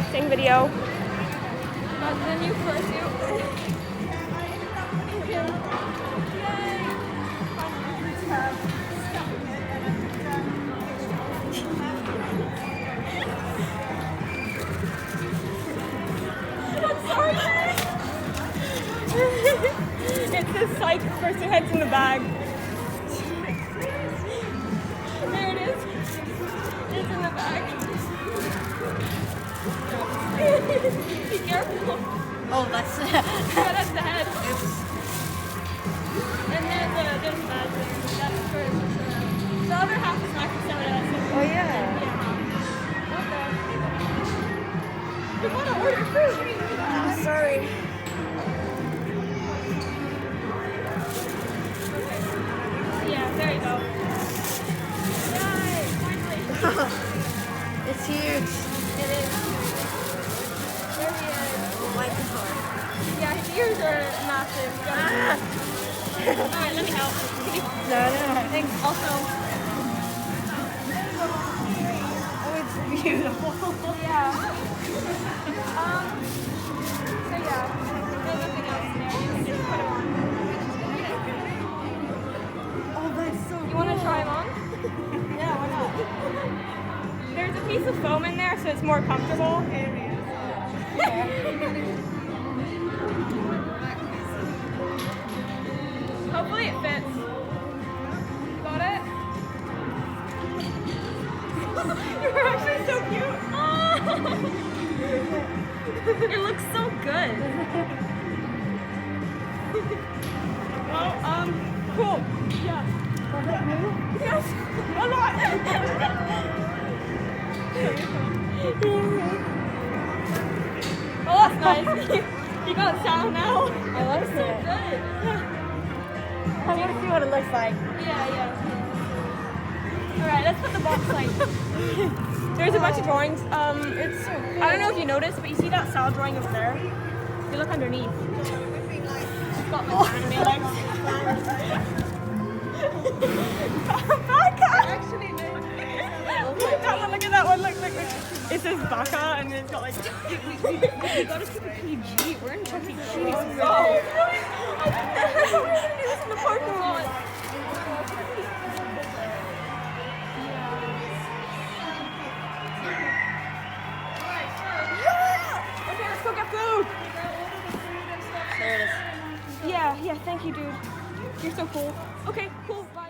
unboxing video. Got the new fursuit. It says psych, fursuit heads in the bag. There it is. It's in the bag. Be careful. Oh, that's Yeah, that's the head. And then there's the badge. That's for the other half is not for someone else. Oh, yeah. Okay. We want to order food. I'm sorry. Yeah, there you go. Yay, finally. It's huge. It is. There he is. Like the heart. Yeah, his ears are massive. Alright, let me help. No. Thanks. Also, Oh, it's beautiful. yeah. So yeah, there's nothing else there. You can just put him on. Oh, that's so You want to try him on? Yeah, why not? There's a piece of foam in there, so it's more comfortable. Hopefully it fits. Got it? You're actually so cute. It looks so good. Well, cool. Yeah. Yes, a lot. Oh, that's nice. You got sound now. I like So it. good. I want to see what it looks like. Yeah. Alright, let's put the box like. There's a bunch of drawings. It's so I don't know if you noticed, but you see that style drawing over there? You look underneath. It's got like anime legs. Baka! Actually, That one, look at that one, look. It says Baka and it's got like. we gotta keep it PG. We're in Chuck E. Cheese. Oh, really? I didn't know we were gonna do this in the parking lot. Okay, let's go get food. There it is. Yeah, thank you, dude. You're so cool. Okay, cool. Bye.